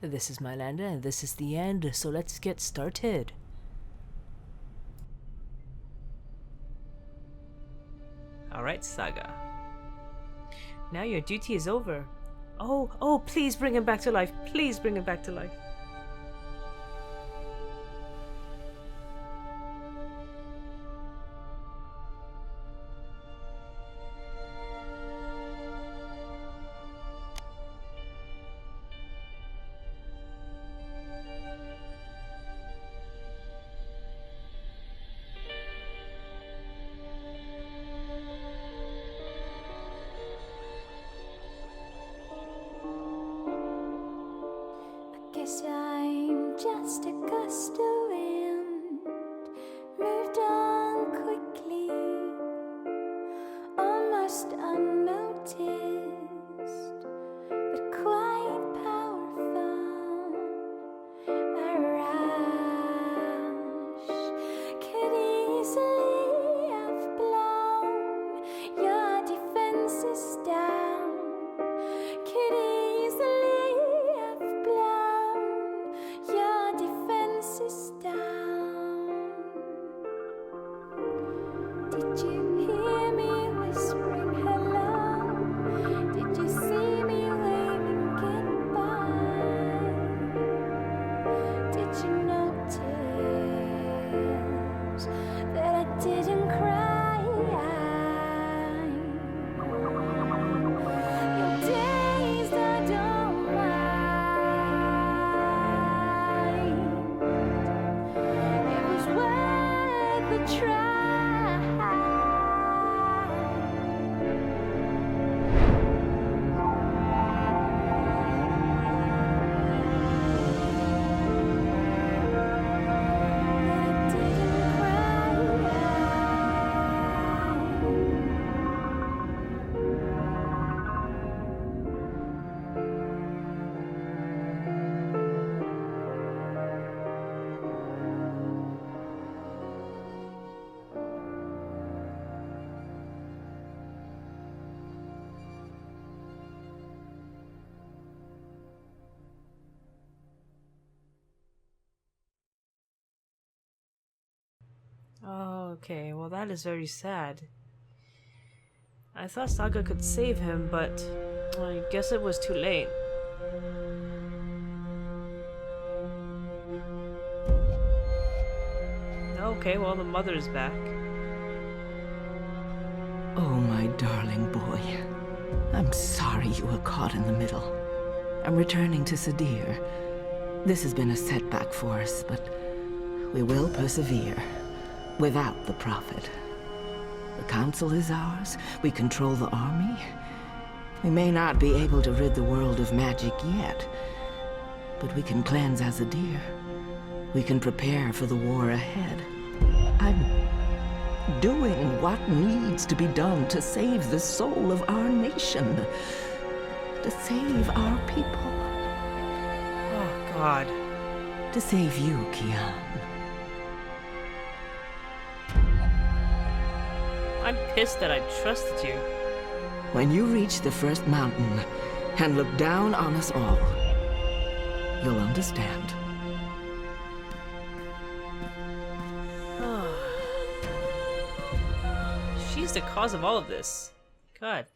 This is Mylandah, and this is the end, so let's get started. Alright, Saga. Now your duty is over. Oh, please bring him back to life. Please bring him back to life. Guess I'm just a gust of wind, moved on quickly, almost unnoticed, but quite powerful. A rush could easily have blown your defenses down, could easily have blown your defenses down. Did you hear me whispering hello? Did you see me waving goodbye? Did you notice that I didn't cry? Your days I don't mind. It was worth a try. Oh, okay, well that is very sad. I thought Saga could save him, but I guess it was too late. Okay, well the mother is back. Oh, my darling boy. I'm sorry you were caught in the middle. I'm returning to Sadir. This has been a setback for us, but we will persevere. Without the Prophet. The Council is ours. We control the army. We may not be able to rid the world of magic yet, but we can cleanse Azadir. We can prepare for the war ahead. I'm doing what needs to be done to save the soul of our nation. To save our people. Oh, God. To save you, Kian. I'm pissed that I trusted you. When you reach the first mountain and look down on us all, you'll understand. She's the cause of all of this. God.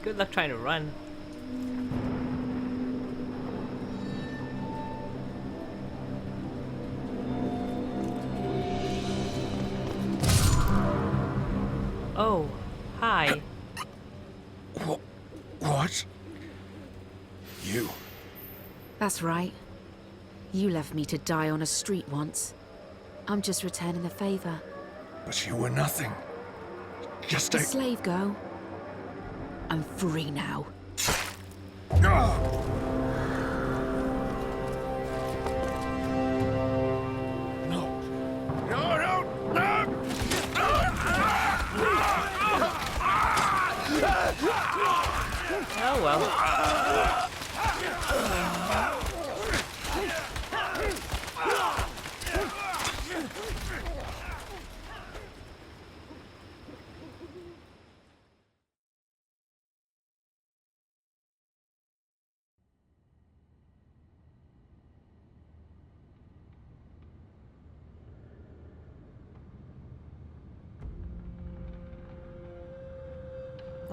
Good luck trying to run. Oh, hi. What? You? That's right. You left me to die on a street once. I'm just returning the favor. But you were nothing. Just The a... slave girl. I'm free now. No! No! No! Oh well.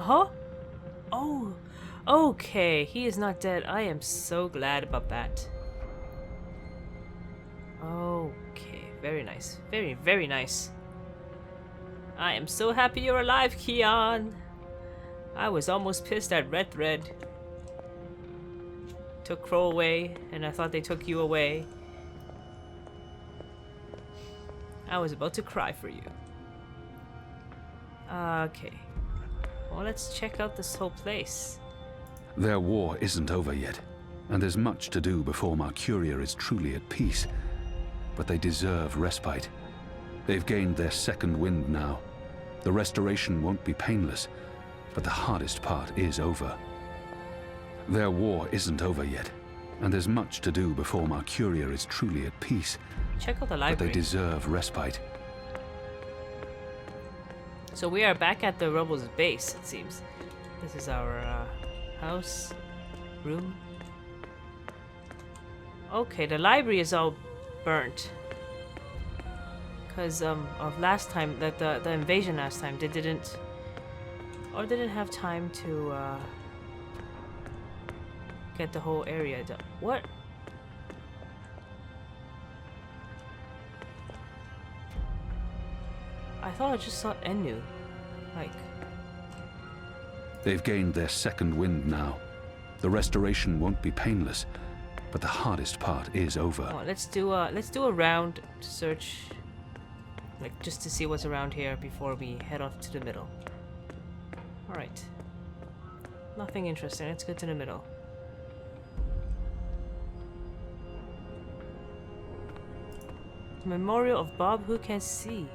Huh? Oh, okay. He is not dead. I am so glad about that. Okay, very nice. Very, very nice. I am so happy you're alive, Keon. I was almost pissed at Red Thread. Took Crow away, and I thought they took you away. I was about to cry for you. Okay. Well, let's check out this whole place. Their war isn't over yet, and there's much to do before Mercuria is truly at peace. But they deserve respite. They've gained their second wind now. The restoration won't be painless, but the hardest part is over. Their war isn't over yet, and there's much to do before Mercuria is truly at peace. Check out the But library. they deserve respite. So we are back at the rebels' base, it seems. This is our house, room. Okay, the library is all burnt. Because of last time, the invasion last time, they didn't have time to get the whole area done. What? I thought I just saw Enu. Like, They've gained their second wind now. The restoration won't be painless, but the hardest part is over. oh, let's do a round search, like just to see what's around here before we head off to the middle. All right. Nothing interesting. Let's go to the middle. Memorial of Bob Who Can See.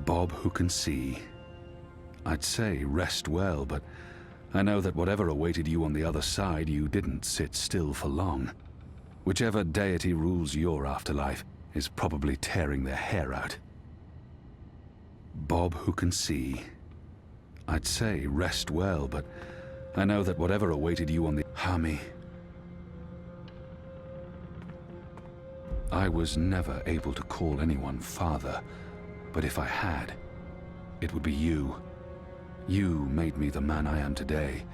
Bob Who Can See. I'd say rest well, but I know that whatever awaited you on the other side, you didn't sit still for long. Whichever deity rules your afterlife is probably tearing their hair out. Bob Who Can See. I'd say rest well, but I know that whatever awaited you on the... Hami. I was never able to call anyone father, but if I had, it would be you. You made me the man I am today,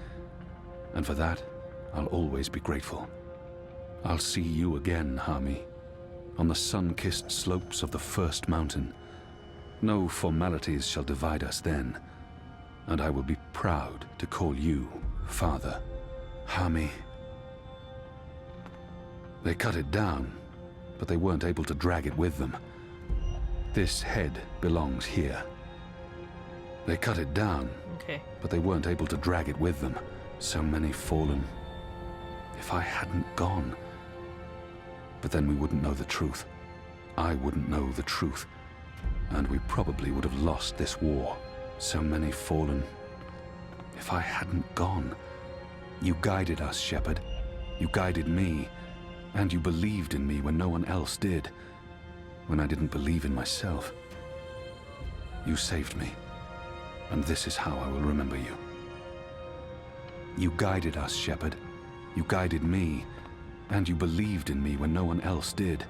and for that, I'll always be grateful. I'll see you again, Hami, on the sun-kissed slopes of the first mountain. No formalities shall divide us then, and I will be proud to call you father. Hami. They cut it down, but they weren't able to drag it with them. This head belongs here. They cut it down, Okay. but they weren't able to drag it with them. So many fallen. If I hadn't gone... But then we wouldn't know the truth. I wouldn't know the truth. And we probably would have lost this war. So many fallen. If I hadn't gone... You guided us, Shepherd. You guided me. And you believed in me when no one else did. When I didn't believe in myself. You saved me. And this is how I will remember you. You guided us, Shepherd. You guided me. And you believed in me when no one else did.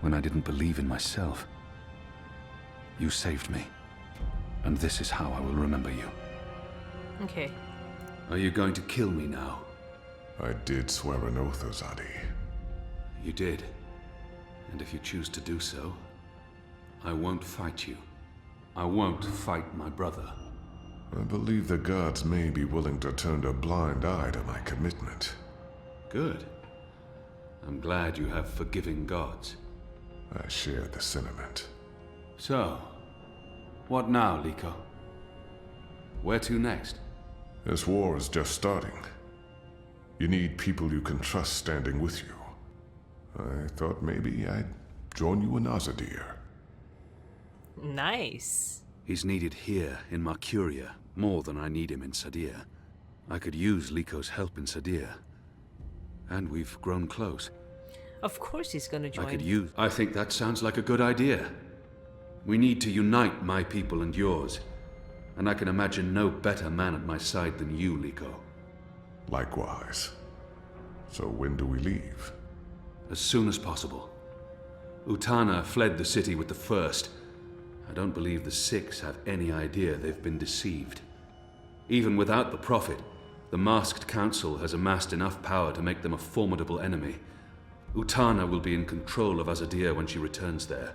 When I didn't believe in myself. You saved me. And this is how I will remember you. Okay. Are you going to kill me now? I did swear an oath, Ozadi. You did. And if you choose to do so, I won't fight you. I won't fight my brother. I believe the gods may be willing to turn a blind eye to my commitment. Good. I'm glad you have forgiving gods. I share the sentiment. So, what now, Liko? Where to next? This war is just starting. You need people you can trust standing with you. I thought maybe I'd join you in Azadir. Nice. He's needed here in Mercuria more than I need him in Sadir. I could use Liko's help in Sadir. And we've grown close. Of course he's gonna join. I think that sounds like a good idea. We need to unite my people and yours. And I can imagine no better man at my side than you, Liko. Likewise. So when do we leave? As soon as possible. Utana fled the city with the first, I don't believe the Six have any idea they've been deceived. Even without the Prophet, the Masked Council has amassed enough power to make them a formidable enemy. Utana will be in control of Azadir when she returns there.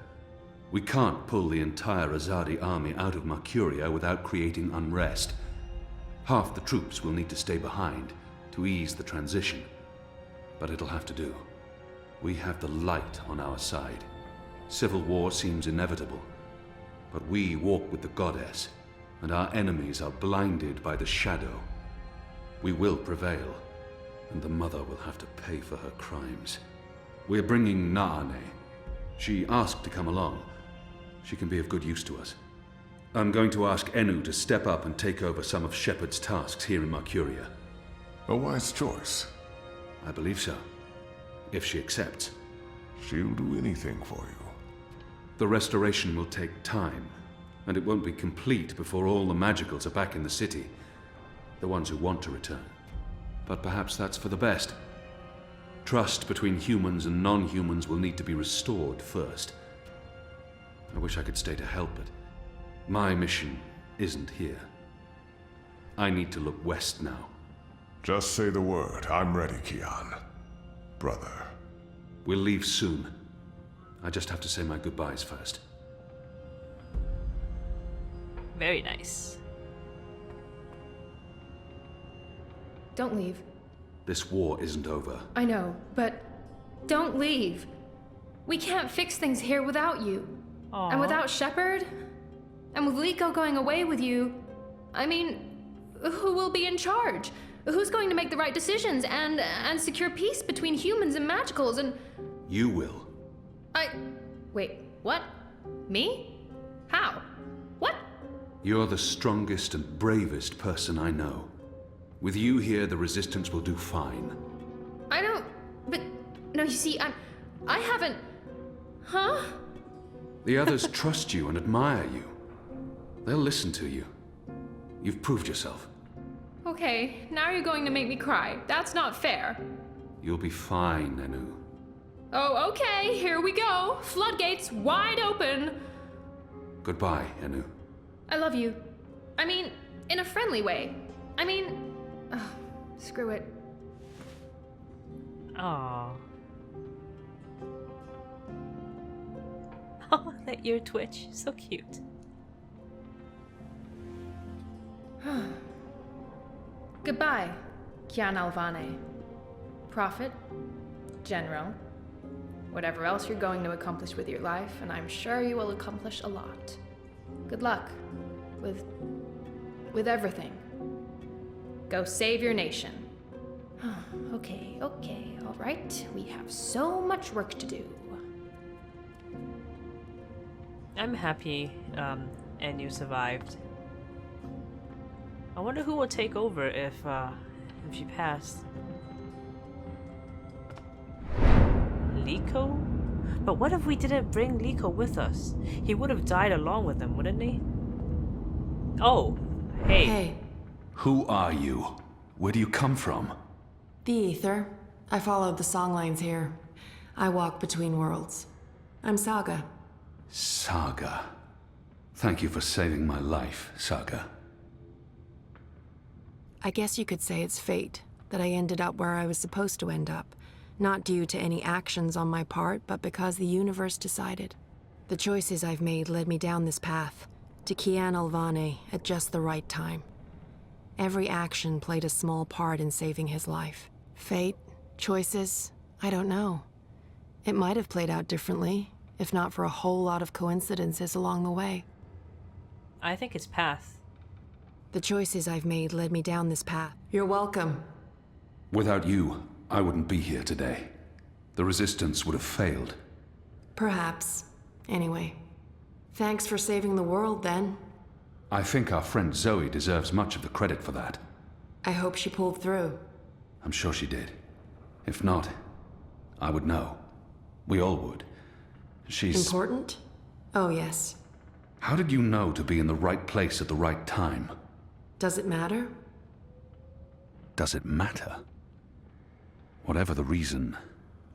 We can't pull the entire Azadi army out of Mercuria without creating unrest. Half the troops will need to stay behind to ease the transition. But it'll have to do. We have the light on our side. Civil war seems inevitable. But we walk with the goddess, and our enemies are blinded by the shadow. We will prevail, and the mother will have to pay for her crimes. We're bringing Naane. She asked to come along. She can be of good use to us. I'm going to ask Enu to step up and take over some of Shepard's tasks here in Mercuria. A wise choice. I believe so. If she accepts. She'll do anything for you. The restoration will take time, and it won't be complete before all the magicals are back in the city. The ones who want to return. But perhaps that's for the best. Trust between humans and non-humans will need to be restored first. I wish I could stay to help, but my mission isn't here. I need to look west now. Just say the word. I'm ready, Kian. Brother. We'll leave soon. I just have to say my goodbyes first. Very nice. Don't leave. This war isn't over. I know, but don't leave. We can't fix things here without you. Aww. And without Shepard? And with Liko going away with you, I mean, who will be in charge? Who's going to make the right decisions and secure peace between humans and magicals and... You will. Wait, what? Me? How? What? You're the strongest and bravest person I know. With you here, the Resistance will do fine. I don't... But... No, you see, I haven't... Huh? The others trust you and admire you. They'll listen to you. You've proved yourself. Okay, now you're going to make me cry. That's not fair. You'll be fine, Enu. Oh, okay, here we go. Floodgates wide open. Goodbye, Enu. I love you. I mean, in a friendly way. I mean... screw it. Aww. Oh, that ear twitch. So cute. Goodbye, Kian Alvane. Prophet, General, whatever else you're going to accomplish with your life, and I'm sure you will accomplish a lot. Good luck with everything. Go save your nation. Okay, all right. We have so much work to do. I'm happy Enu survived. I wonder who will take over if she passed. Liko? But what if we didn't bring Liko with us? He would have died along with them, wouldn't he? Oh, hey. Hey, Who are you? Where do you come from? the Ether. I followed the songlines here. I walk between worlds. I'm Saga. Saga. Thank you for saving my life, Saga. I guess you could say it's fate that I ended up where I was supposed to end up. Not due to any actions on my part, but because the universe decided. The choices I've made led me down this path, to Kian Alvane at just the right time. Every action played a small part in saving his life. Fate, choices, I don't know. It might have played out differently, if not for a whole lot of coincidences along the way. I think it's path. The choices I've made led me down this path. You're welcome. Without you, I wouldn't be here today. The Resistance would have failed. Perhaps. Anyway, thanks for saving the world, then. I think our friend Zoe deserves much of the credit for that. I hope she pulled through. I'm sure she did. If not, I would know. We all would. She's... Important? Oh, yes. How did you know to be in the right place at the right time? Does it matter? Does it matter? Whatever the reason,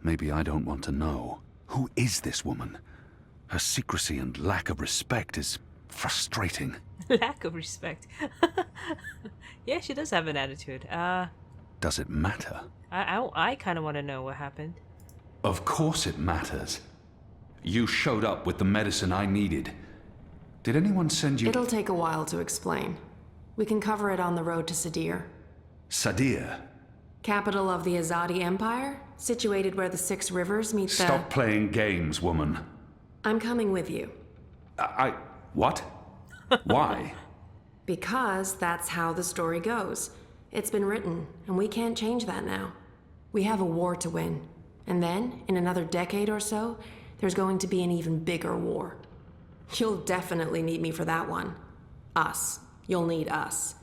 maybe I don't want to know. Who is this woman? Her secrecy and lack of respect is frustrating. Lack of respect. Yeah, she does have an attitude. Does it matter? I kind of want to know what happened. Of course it matters. You showed up with the medicine I needed. Did anyone send you... It'll take a while to explain. We can cover it on the road to Sadir. Sadir? Capital of the Azadi Empire, situated where the 6 rivers meet the... Stop playing games, woman. I'm coming with you. What? Why? Because that's how the story goes. It's been written, and we can't change that now. We have a war to win. And then, in another decade or so, there's going to be an even bigger war. You'll definitely need me for that one. Us. You'll need us.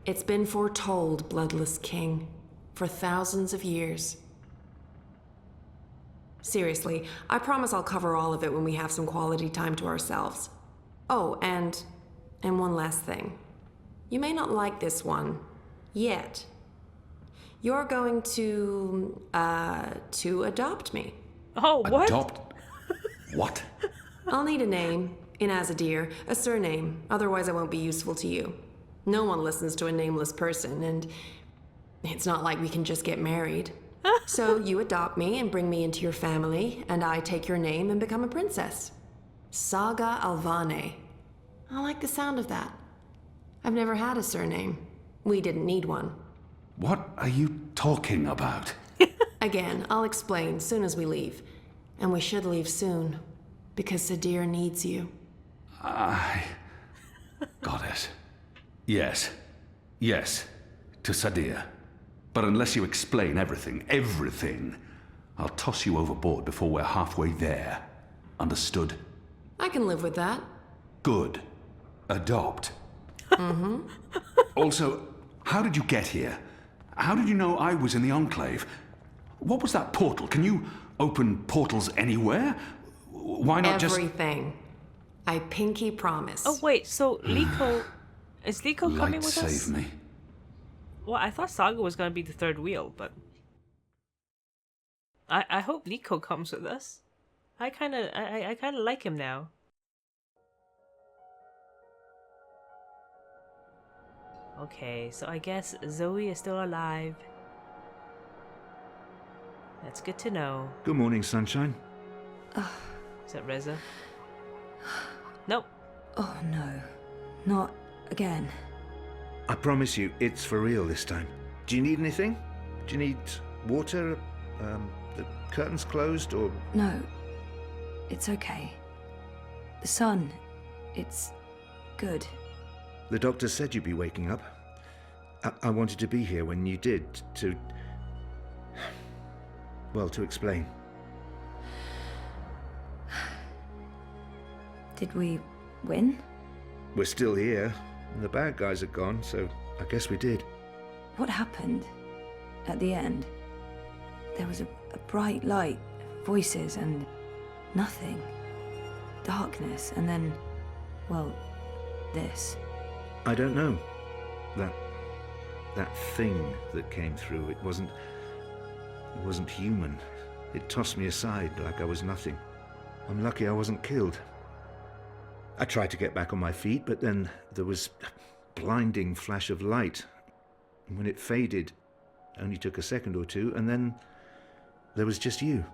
It's been foretold, Bloodless King, for thousands of years. Seriously, I promise I'll cover all of it when we have some quality time to ourselves. Oh, and one last thing. You may not like this one yet. You're going to adopt me. Oh, what? Adopt? What? I'll need a name, in Azadir, a surname, otherwise I won't be useful to you. No one listens to a nameless person, and it's not like we can just get married. So you adopt me and bring me into your family, and I take your name and become a princess. Saga Alvane. I like the sound of that. I've never had a surname. We didn't need one. What are you talking about? Again, I'll explain soon as we leave. And we should leave soon, because Sadir needs you. Got it. Yes. Yes. To Sadir. But unless you explain everything, I'll toss you overboard before we're halfway there. Understood? I can live with that. Good. Adopt. Mm-hmm. Also, how did you get here? How did you know I was in the Enclave? What was that portal? Can you open portals anywhere? Why not Everything. I pinky promise. Oh wait, so Liko... Is Liko coming Light with us? save me. Well, I thought Saga was gonna be the third wheel, but... I hope Liko comes with us. I kinda like him now. Okay, so I guess Zoe is still alive. That's good to know. Good morning, sunshine. Is that Reza? Nope. Oh no, not again. I promise you, it's for real this time. Do you need anything? Do you need water? The curtains closed, or...? No, it's okay. The sun, it's good. The doctor said you'd be waking up. I wanted to be here when you did, to... well, to explain. Did we win? We're still here, and the bad guys are gone, so I guess we did. What happened at the end? There was a bright light, voices, and nothing. Darkness, and then, well, this. I don't know. That thing that came through, it wasn't human. It tossed me aside like I was nothing. I'm lucky I wasn't killed. I tried to get back on my feet, but then there was a blinding flash of light. And when it faded, it only took a second or two, and then there was just you.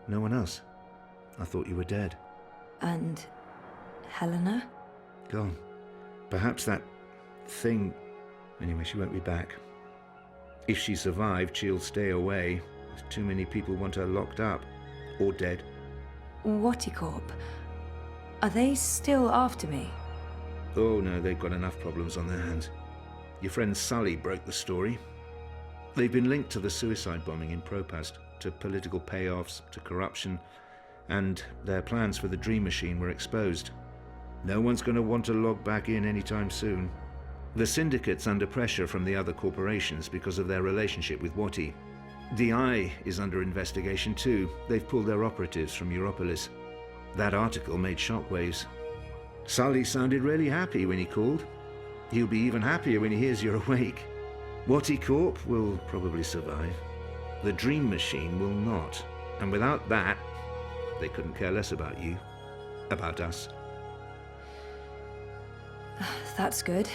No one else. I thought you were dead. And Helena? Gone. Perhaps that thing... Anyway, she won't be back. If she survived, she'll stay away. Too many people want her locked up. Or dead. Watticorp. Are they still after me? Oh no, they've got enough problems on their hands. Your friend Sully broke the story. They've been linked to the suicide bombing in Propast, to political payoffs, to corruption, and their plans for the Dream Machine were exposed. No one's going to want to log back in anytime soon. The Syndicate's under pressure from the other corporations because of their relationship with Wati. The Eye is under investigation too. They've pulled their operatives from Europolis. That article made shockwaves. Sully sounded really happy when he called. He'll be even happier when he hears you're awake. Watticorp will probably survive. The Dream Machine will not. And without that, they couldn't care less about you. about us. That's good.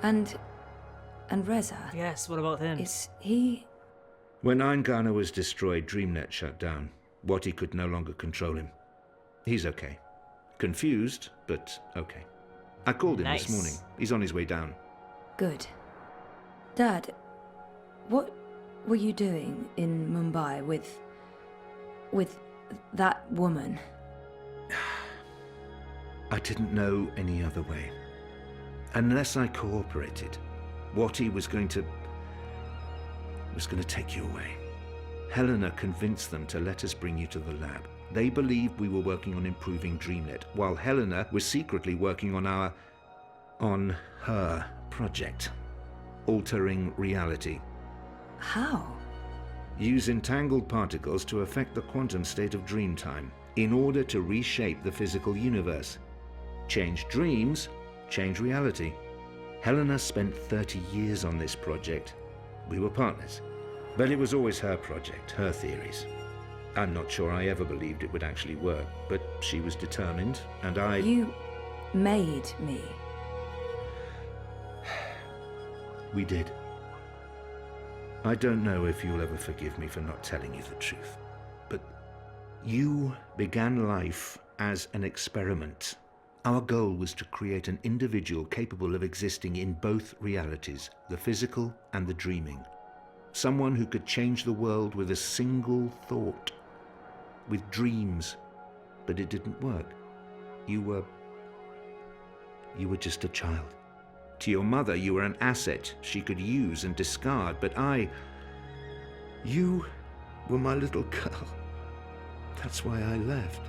And Reza, Yes, what about him? is he... When Eingana was destroyed, DreamNet shut down. Wati could no longer control him. He's okay. Confused, but okay. I called him Nice. this morning. He's on his way down. Good. Dad, what were you doing in Mumbai with that woman? I didn't know any other way. Unless I cooperated, Wati was going to take you away. Helena convinced them to let us bring you to the lab. They believed we were working on improving DreamNet, while Helena was secretly working on her project, altering reality. How? Use entangled particles to affect the quantum state of dreamtime in order to reshape the physical universe. Change dreams, change reality. Helena spent 30 years on this project. We were partners. But it was always her project, her theories. I'm not sure I ever believed it would actually work, but she was determined, and I... You made me. We did. I don't know if you'll ever forgive me for not telling you the truth, but you began life as an experiment. Our goal was to create an individual capable of existing in both realities, the physical and the dreaming. Someone who could change the world with a single thought, with dreams. But it didn't work. You were just a child. To your mother, you were an asset she could use and discard, but you were my little girl. That's why I left.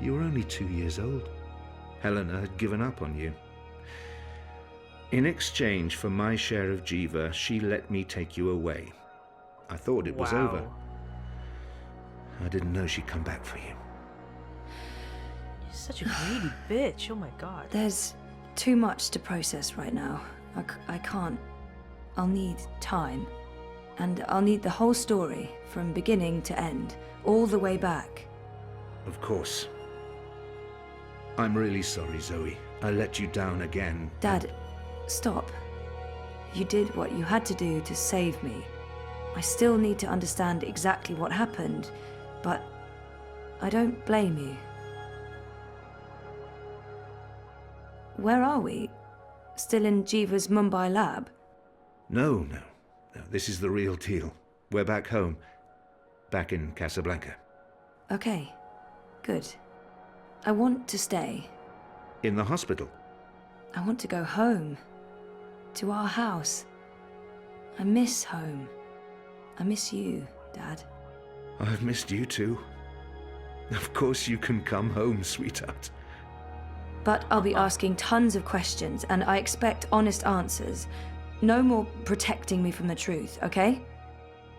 You were only 2 years old. Helena had given up on you. In exchange for my share of Jiva, she let me take you away. I thought it was over. I didn't know she'd come back for you. You're such a greedy bitch. Oh my god. There's too much to process right now. I can't. I'll need time. And I'll need the whole story, from beginning to end, all the way back. Of course. I'm really sorry, Zoe. I let you down again. Dad, stop. You did what you had to do to save me. I still need to understand exactly what happened, but I don't blame you. Where are we? Still in Jiva's Mumbai lab? No. This is the real deal. We're back home. Back in Casablanca. Okay, good. I want to stay. In the hospital. I want to go home. To our house. I miss home. I miss you, Dad. I've missed you too. Of course you can come home, sweetheart. But I'll be asking tons of questions, and I expect honest answers. No more protecting me from the truth, okay?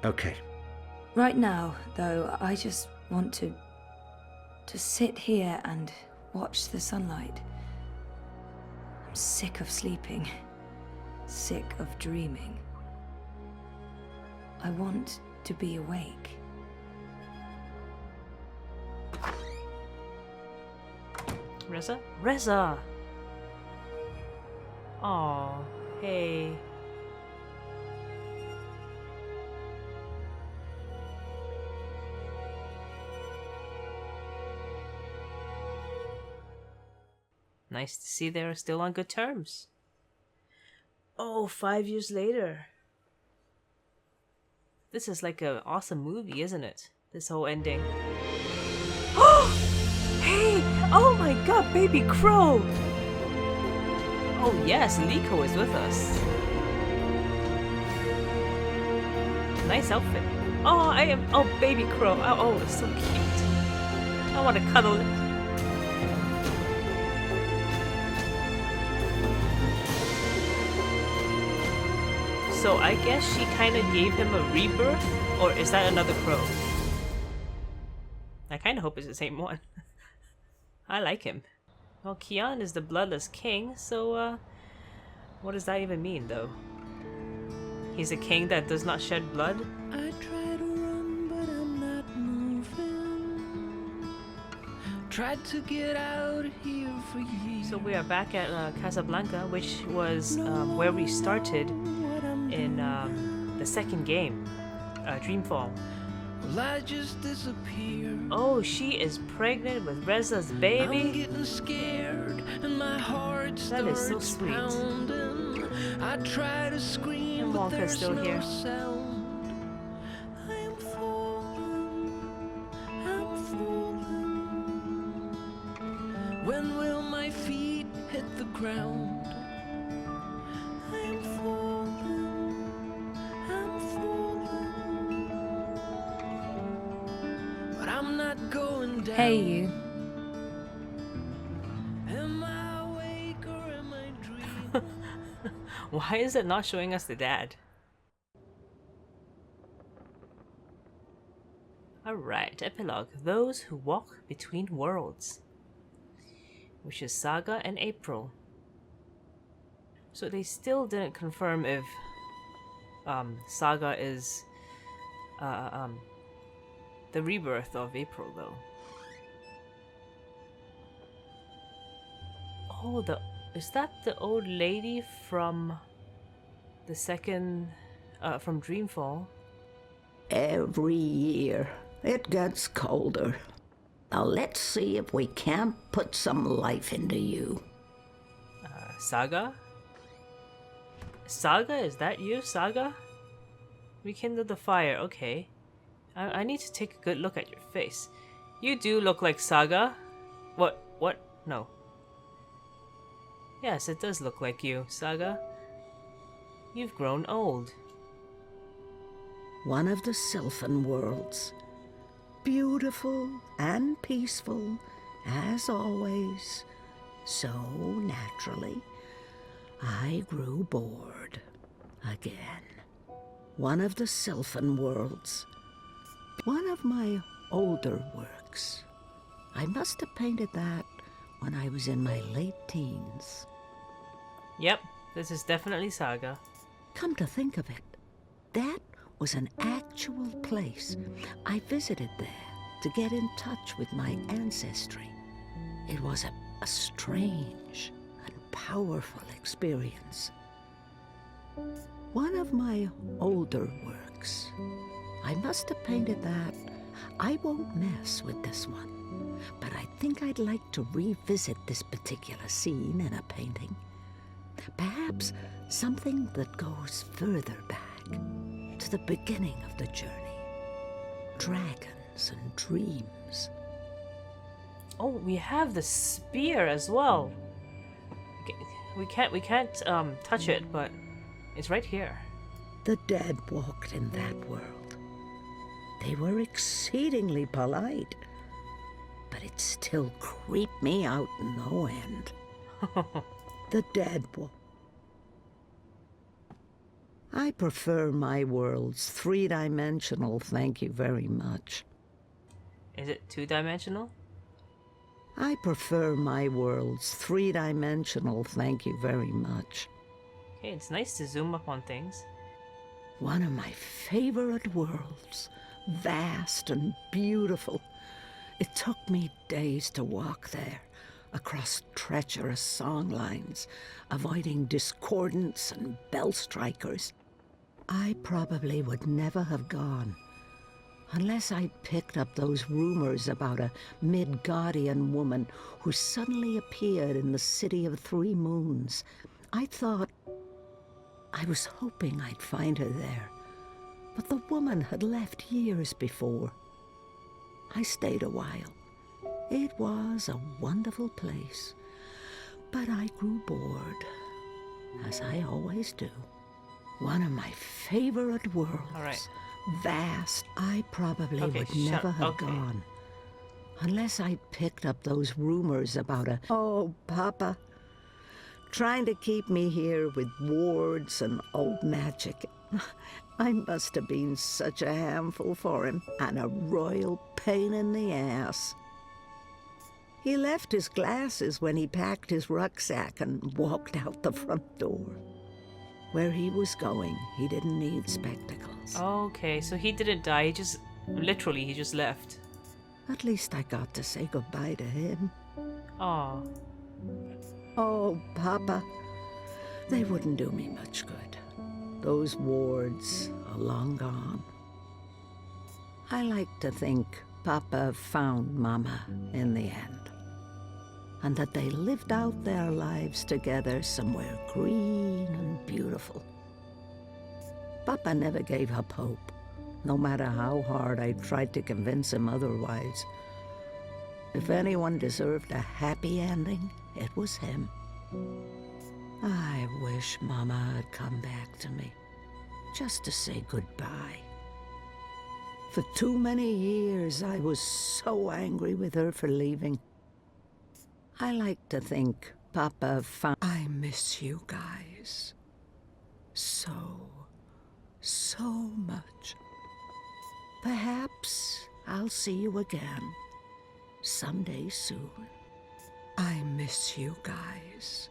Okay. Right now, though, I just want to sit here and watch the sunlight. I'm sick of sleeping. Sick of dreaming. I want to be awake. Reza? Reza! Aw, hey. Nice to see they're still on good terms. Oh, 5 years later. This is like an awesome movie, isn't it? This whole ending. Hey! Oh my god, baby crow! Oh yes, Liko is with us. Nice outfit. Oh, oh, baby crow. Oh, it's so cute. I want to cuddle it. So I guess she kind of gave him a rebirth? Or is that another crow? I kind of hope it's the same one. I like him. Well, Kian is the bloodless king, so, what does that even mean, though? He's a king that does not shed blood? I try to run, but I'm not moving. tried to get out of here for years. So we are back at Casablanca, which was where we started in the second game, Dreamfall. Well, I just disappeared. Oh, she is pregnant with Reza's baby. I'm getting scared and my heart That is so starts sweet. pounding. I try to scream, And but Wonka's there's still no here. sound. I am falling, I'm falling. When will my feet hit the ground? I am falling, I'm falling. But I'm not going down. Hey, you. Am I awake or am I dreaming? Why is it not showing us the dad? Alright, epilogue. Those who walk between worlds. Which is Saga and April. So they still didn't confirm if Saga is the rebirth of April though. Oh, is that the old lady from the second from Dreamfall? Every year, it gets colder. Now let's see if we can't put some life into you. Saga? Saga, is that you, Saga? Rekindle the fire, okay. I need to take a good look at your face. You do look like Saga. What? No. Yes, it does look like you, Saga. You've grown old. One of the Sylphan worlds. Beautiful and peaceful, as always. So naturally, I grew bored again. One of the Sylphan worlds. One of my older works. I must have painted that when I was in my late teens. Yep, this is definitely Saga. Come to think of it, that was an actual place. I visited there to get in touch with my ancestry. It was a strange and powerful experience. One of my older works. I must have painted that. I won't mess with this one, but I think I'd like to revisit this particular scene in a painting. Perhaps something that goes further back, to the beginning of the journey. Dragons and dreams. Oh, we have the spear as well. We can't touch it, but it's right here. The dead walked in that world. They were exceedingly polite, but it still creeped me out no end. The dead I prefer my worlds three-dimensional, thank you very much. Is it two-dimensional? I prefer my worlds three-dimensional, thank you very much. Okay, it's nice to zoom up on things. One of my favorite worlds, vast and beautiful. It took me days to walk there, across treacherous song lines, avoiding discordants and bell strikers. I probably would never have gone unless I'd picked up those rumors about a Midgardian woman who suddenly appeared in the City of Three Moons. I was hoping I'd find her there, but the woman had left years before. I stayed a while. It was a wonderful place, but I grew bored, as I always do. One of my favorite worlds. All right. Vast. I probably would never have gone unless I'd picked up those rumors about a... Oh, Papa. Trying to keep me here with wards and old magic. I must have been such a handful for him, and a royal pain in the ass. He left his glasses when he packed his rucksack and walked out the front door. Where he was going, he didn't need spectacles. Okay, so he didn't die, he just left. At least I got to say goodbye to him. Aw. Oh, Papa. They wouldn't do me much good. Those wards are long gone. I like to think Papa found Mama in the end, and that they lived out their lives together somewhere green and beautiful. Papa never gave up hope, no matter how hard I tried to convince him otherwise. If anyone deserved a happy ending, it was him. I wish Mama had come back to me, just to say goodbye. For too many years, I was so angry with her for leaving. I like to think Papa found... I miss you guys. So much. Perhaps I'll see you again someday soon. I miss you guys.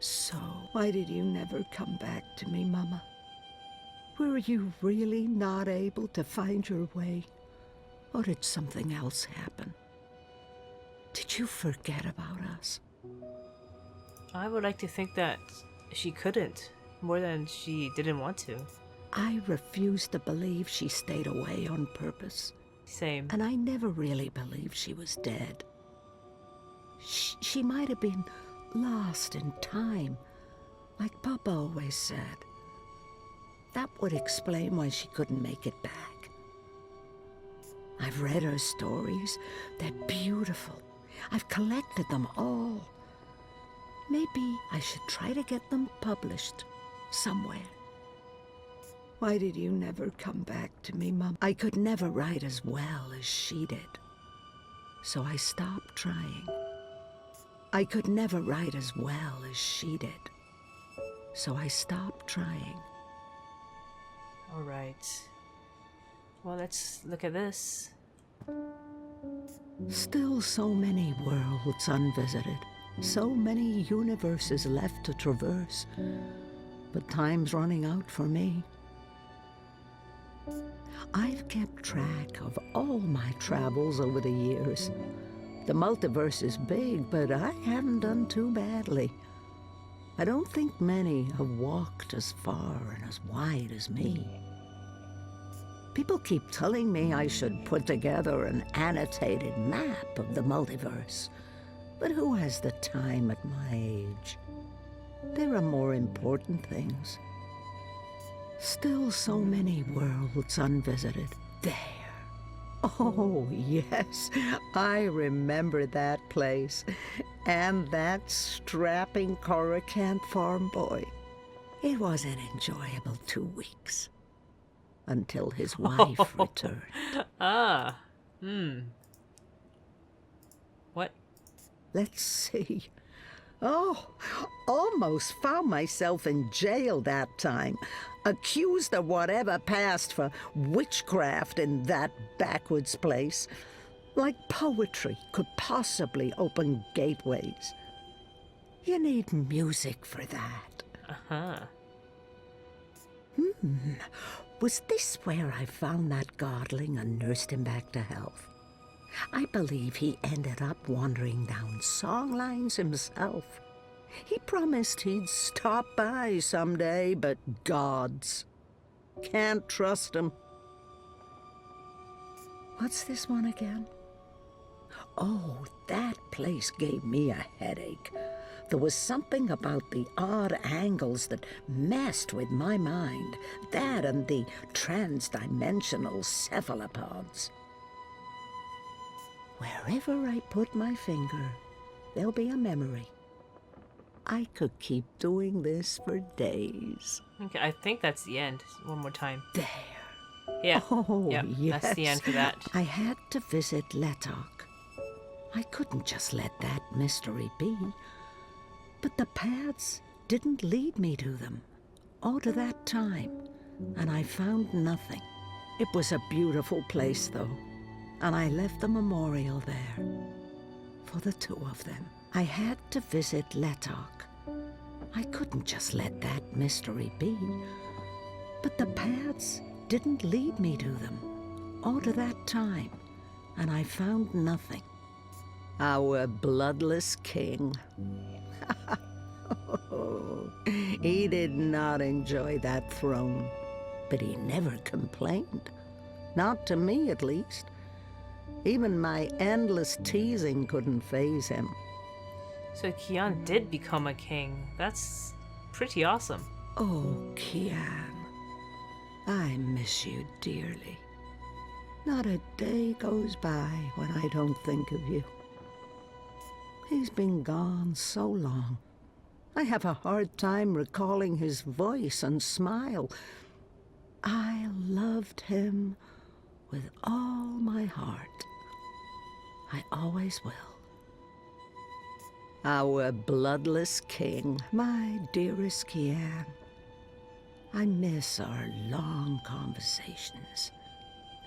So, why did you never come back to me, Mama? Were you really not able to find your way? Or did something else happen? Did you forget about us? I would like to think that she couldn't, more than she didn't want to. I refuse to believe she stayed away on purpose. Same. And I never really believed she was dead. She might have been lost in time, like Papa always said. That would explain why she couldn't make it back. I've read her stories. They're beautiful. I've collected them all. Maybe I should try to get them published somewhere. Why did you never come back to me, Mom? I could never write as well as she did. So I stopped trying. I could never write as well as she did. So I stopped trying. All right. Well, let's look at this. Still so many worlds unvisited. So many universes left to traverse. But time's running out for me. I've kept track of all my travels over the years. The multiverse is big, but I haven't done too badly. I don't think many have walked as far and as wide as me. People keep telling me I should put together an annotated map of the multiverse. But who has the time at my age? There are more important things. Still so many worlds unvisited. There. Oh, yes. I remember that place. And that strapping Coruscant farm boy. It was an enjoyable 2 weeks. Until his wife returned. What? Let's see. Oh, almost found myself in jail that time. Accused of whatever passed for witchcraft in that backwoods place. Like poetry could possibly open gateways. You need music for that. Uh-huh. Was this where I found that godling and nursed him back to health? I believe he ended up wandering down songlines himself. He promised he'd stop by someday, but gods. Can't trust him. What's this one again? Oh, that place gave me a headache. There was something about the odd angles that messed with my mind. That and the trans-dimensional cephalopods. Wherever I put my finger, there'll be a memory. I could keep doing this for days. Okay, I think that's the end. One more time. There. Yeah. Oh, yep, yes. That's the end for that. I had to visit Letok. I couldn't just let that mystery be. But the paths didn't lead me to them, or to that time, and I found nothing. It was a beautiful place, though, and I left the memorial there for the two of them. I had to visit Letok. I couldn't just let that mystery be. But the paths didn't lead me to them, or to that time, and I found nothing. Our bloodless king. He did not enjoy that throne, but he never complained. Not to me, at least. Even my endless teasing couldn't faze him. So Kian did become a king. That's pretty awesome. Oh, Kian, I miss you dearly. Not a day goes by when I don't think of you. He's been gone so long. I have a hard time recalling his voice and smile. I loved him with all my heart. I always will. Our bloodless king, my dearest Kian. I miss our long conversations.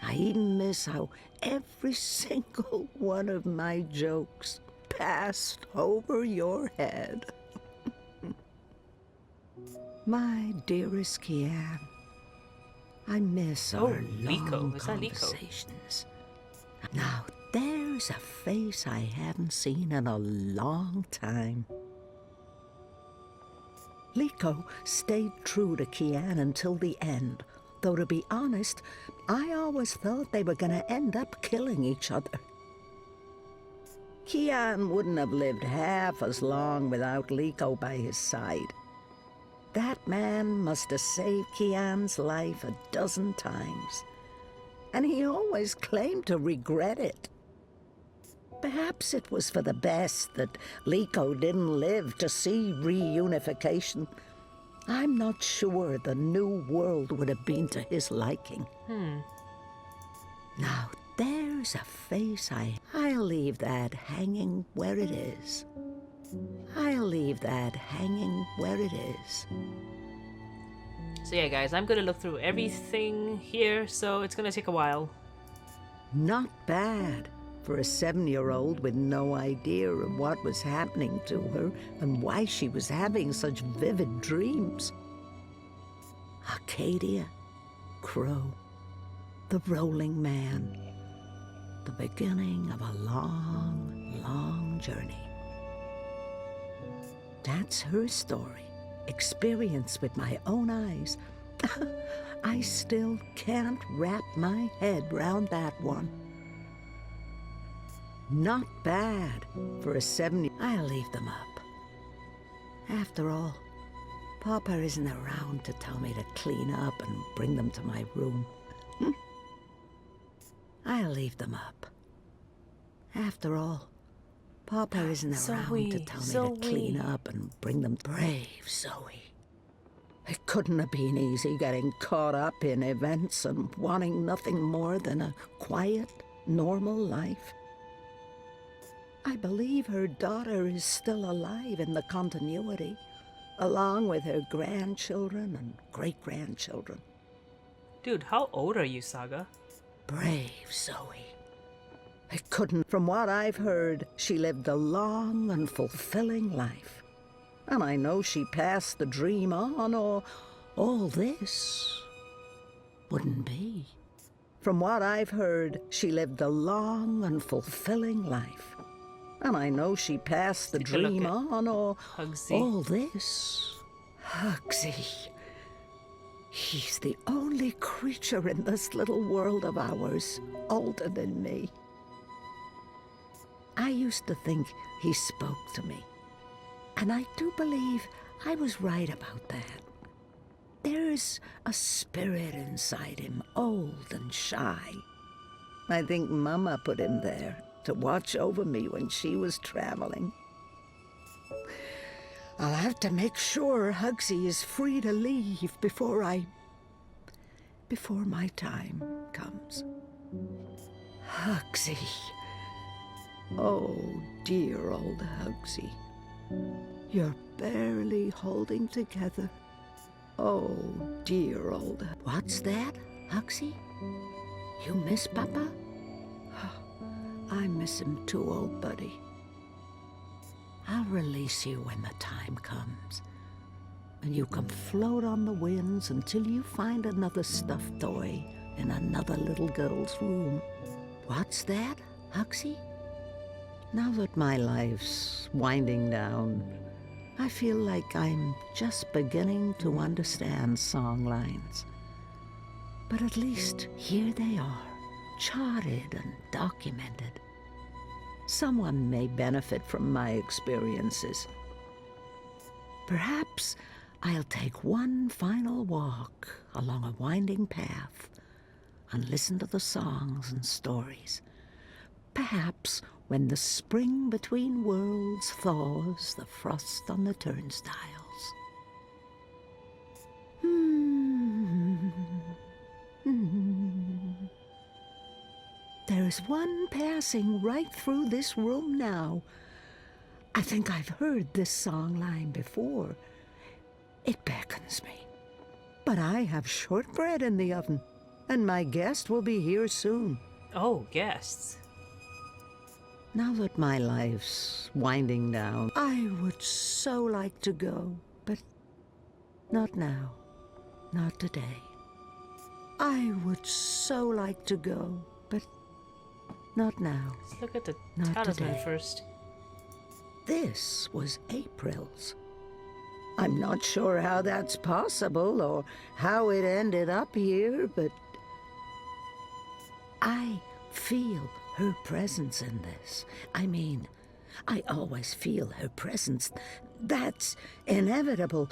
I even miss how every single one of my jokes passed over your head. My dearest Kian, I miss our long conversations. Now there's a face I haven't seen in a long time. Liko stayed true to Kian until the end, though to be honest, I always thought they were gonna end up killing each other. Kian wouldn't have lived half as long without Liko by his side. That man must have saved Kian's life a dozen times, and he always claimed to regret it. Perhaps it was for the best that Liko didn't live to see reunification. I'm not sure the new world would have been to his liking. Now, there's a face I'll leave that hanging where it is. I'll leave that hanging where it is. So yeah, guys, I'm gonna look through everything here, so it's gonna take a while. Not bad for a 7-year-old with no idea of what was happening to her and why she was having such vivid dreams. Arcadia, Crow, the Rolling Man, the beginning of a long, long journey. That's her story, experienced with my own eyes. I still can't wrap my head round that one. Not bad for a 7-year-old. I'll leave them up. After all, Papa isn't around to tell me to clean up and bring them to my room. I'll leave them up. After all, Papa isn't around to tell me to clean up and bring them. Brave Zoe. It couldn't have been easy getting caught up in events and wanting nothing more than a quiet, normal life. I believe her daughter is still alive in the continuity, along with her grandchildren and great-grandchildren. Dude, how old are you, Saga? Brave Zoe. It couldn't. From what I've heard, she lived a long and fulfilling life. And I know she passed the dream on, or all this wouldn't be. From what I've heard, she lived a long and fulfilling life. And I know she passed the dream on, or all this. Hugsy. He's the only creature in this little world of ours older than me. I used to think he spoke to me, and I do believe I was right about that. There's a spirit inside him, old and shy. I think Mama put him there to watch over me when she was traveling. I'll have to make sure Hugsy is free to leave before my time comes. Hugsy. Oh, dear old Hugsy. You're barely holding together. Oh, dear old... What's that, Hugsy? You miss Papa? I miss him too, old buddy. I'll release you when the time comes, and you can float on the winds until you find another stuffed toy in another little girl's room. What's that, Huxley? Now that my life's winding down, I feel like I'm just beginning to understand song lines. But at least here they are, charted and documented. Someone may benefit from my experiences. Perhaps I'll take one final walk along a winding path and listen to the songs and stories. Perhaps when the spring between worlds thaws the frost on the turnstiles. There's one passing right through this room now. I think I've heard this song line before. It beckons me. But I have shortbread in the oven, and my guest will be here soon. Oh, guests. Now that my life's winding down, I would so like to go, but not now, not today. I would so like to go, but not now. Let's look at the Not talisman today. first. This was April's. I'm not sure how that's possible or how it ended up here, but I feel her presence in this. I mean, I always feel her presence. That's inevitable.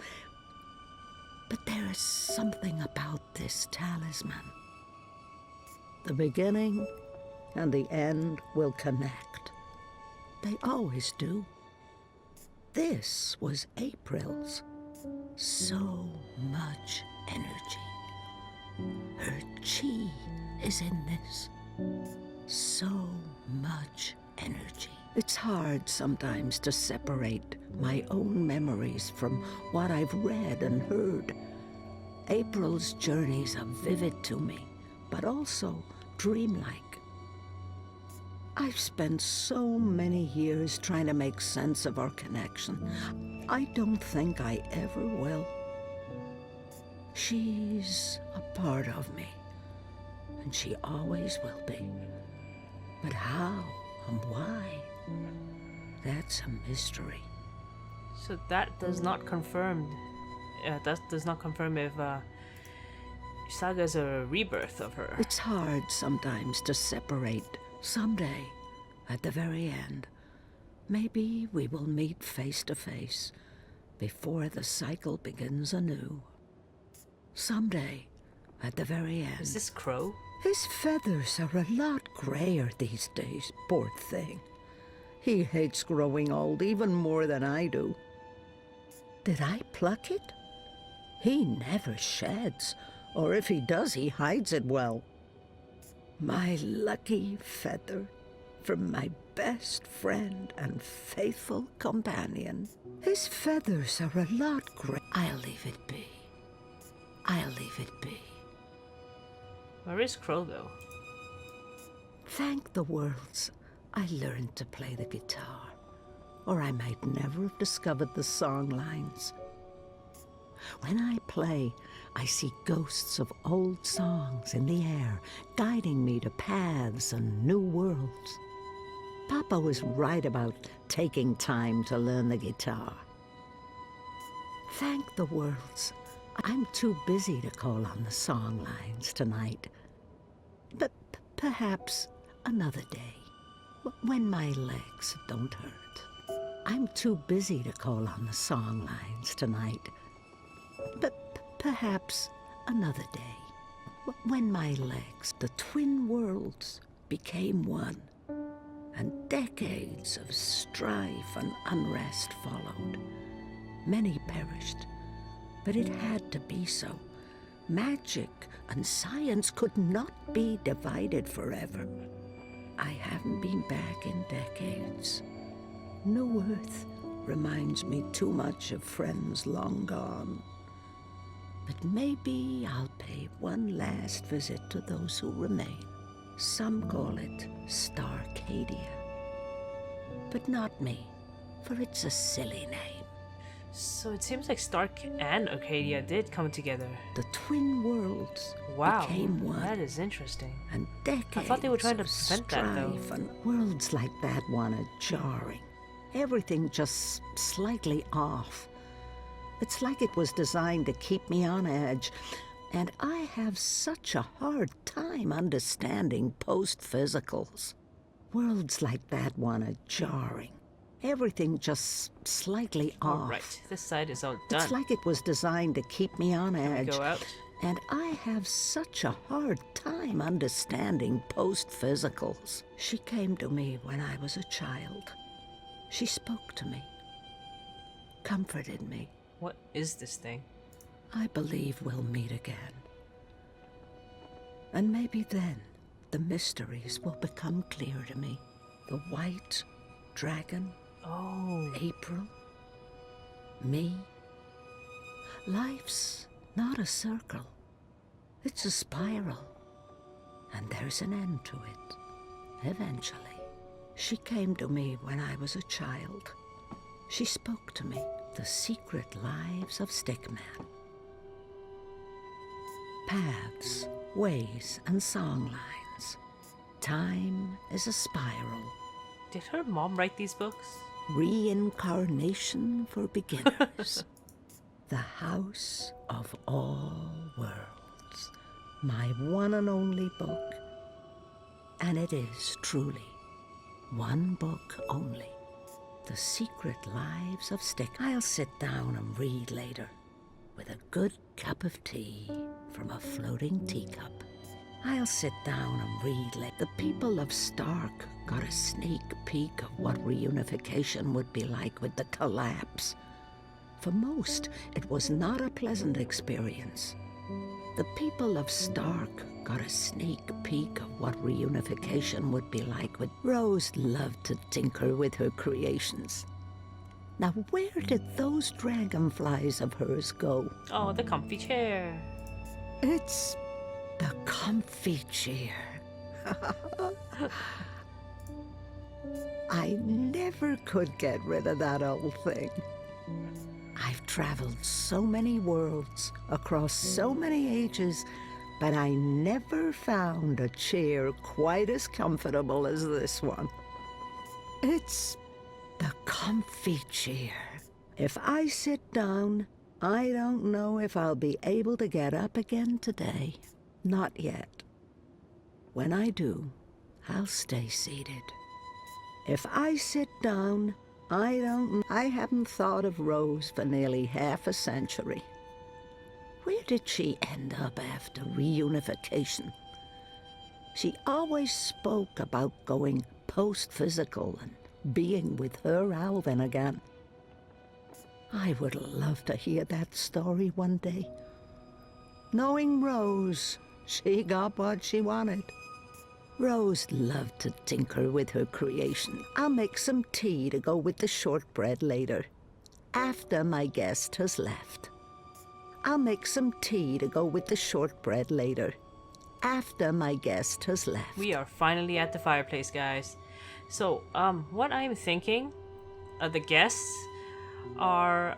But there is something about this talisman. The beginning and the end will connect. They always do. This was April's. So much energy. Her chi is in this. So much energy. It's hard sometimes to separate my own memories from what I've read and heard. April's journeys are vivid to me, but also dreamlike. I've spent so many years trying to make sense of our connection. I don't think I ever will. She's a part of me, and she always will be. But how and why? That's a mystery. So that does not confirm. That does not confirm if Saga's a rebirth of her. It's hard sometimes to separate. Someday, at the very end, maybe we will meet face to face before the cycle begins anew. Someday, at the very end. Is this Crow? His feathers are a lot grayer these days, poor thing. He hates growing old even more than I do. Did I pluck it? He never sheds, or if he does, he hides it well. My lucky feather from my best friend and faithful companion. His feathers are a lot gray. I'll leave it be. I'll leave it be. Where is Crow, though? Thank the worlds I learned to play the guitar, or I might never have discovered the song lines. When I play, I see ghosts of old songs in the air, guiding me to paths and new worlds. Papa was right about taking time to learn the guitar. Thank the worlds. I'm too busy to call on the song lines tonight. But perhaps another day, when my legs don't hurt. I'm too busy to call on the song lines tonight. But perhaps another day, when my legs, the twin worlds, became one, and decades of strife and unrest followed. Many perished, but it had to be so. Magic and science could not be divided forever. I haven't been back in decades. New Earth reminds me too much of friends long gone. But maybe I'll pay one last visit to those who remain. Some call it Starcadia. But not me, for it's a silly name. So it seems like Stark and Arcadia did come together. The twin worlds Wow, became one. that is interesting. And decades I thought they were trying to of prevent that, though. strife and worlds like that one are jarring. Everything just slightly off. It's like it was designed to keep me on edge. And I have such a hard time understanding post-physicals. Worlds like that one are jarring. Everything just slightly off. Alright, this side is all done. It's like it was designed to keep me on Can we edge. go out? And I have such a hard time understanding post-physicals. She came to me when I was a child. She spoke to me, comforted me. What is this thing? I believe we'll meet again. And maybe then the mysteries will become clear to me. The white dragon, April, me. Life's not a circle. It's a spiral. And there's an end to it. Eventually. She came to me when I was a child. She spoke to me. The secret lives of Stickman. Paths, ways, and songlines. Time is a spiral. Did her mom write these books? Reincarnation for beginners. The House of All Worlds. My one and only book. And it is truly one book only. The Secret Lives of Stick. I'll sit down and read later with a good cup of tea from a floating teacup. I'll sit down and read later. The people of Stark got a sneak peek of what reunification would be like with the collapse. For most, it was not a pleasant experience. The people of Stark got a sneak peek of what reunification would be like with Rose loved to tinker with her creations. Now, where did those dragonflies of hers go? Oh, the comfy chair. It's the comfy chair. I never could get rid of that old thing. I've traveled so many worlds, across so many ages, but I never found a chair quite as comfortable as this one. It's the comfy chair. If I sit down, I don't know if I'll be able to get up again today. Not yet. When I do, I'll stay seated. If I sit down, I haven't thought of Rose for nearly half a century. Where did she end up after reunification? She always spoke about going post-physical and being with her Alvin again. I would love to hear that story one day. Knowing Rose, she got what she wanted. Rose loved to tinker with her creation. I'll make some tea to go with the shortbread later, after my guest has left. I'll make some tea to go with the shortbread later, after my guest has left. We are finally at the fireplace, guys. So, what I'm thinking, the guests are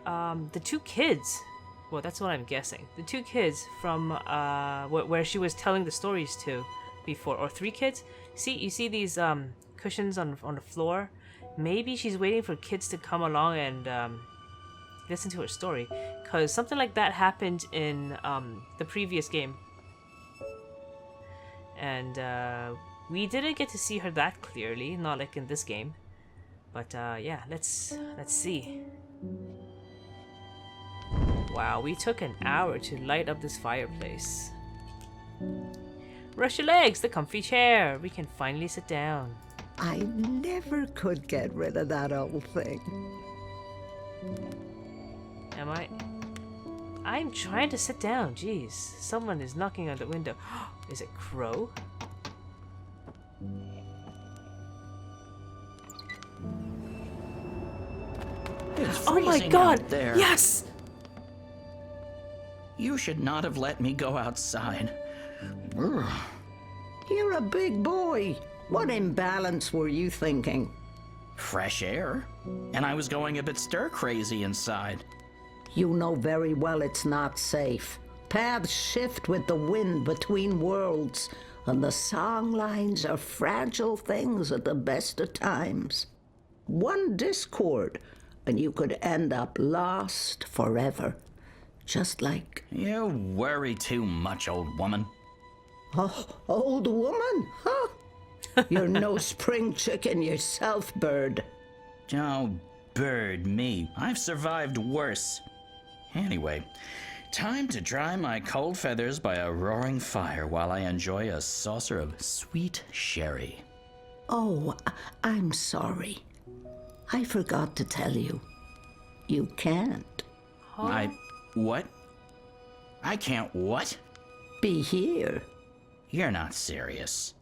the two kids. Well, that's what I'm guessing. The two kids from where she was telling the stories to before, or three kids. You see these cushions on the floor. Maybe she's waiting for kids to come along and listen to her story, because something like that happened in the previous game, and we didn't get to see her that clearly, not like in this game. But yeah, let's see. Wow, we took an hour to light up this fireplace. Rush your legs, the comfy chair. We can finally sit down. I never could get rid of that old thing. Am I? I'm trying to sit down. Jeez, someone is knocking on the window. Is it Crow? It's Oh my freezing God! out there. Yes! You should not have let me go outside. Ugh. You're a big boy. What imbalance were you thinking? Fresh air. And I was going a bit stir-crazy inside. You know very well it's not safe. Paths shift with the wind between worlds, and the song lines are fragile things at the best of times. One discord, and you could end up lost forever. Just like... You worry too much, old woman. Oh, old woman, huh? You're no spring chicken yourself, Bird. Oh, Bird, me. I've survived worse. Anyway, time to dry my cold feathers by a roaring fire while I enjoy a saucer of sweet sherry. Oh, I'm sorry. I forgot to tell you. You can't. What? I can't what? Be here. You're not serious.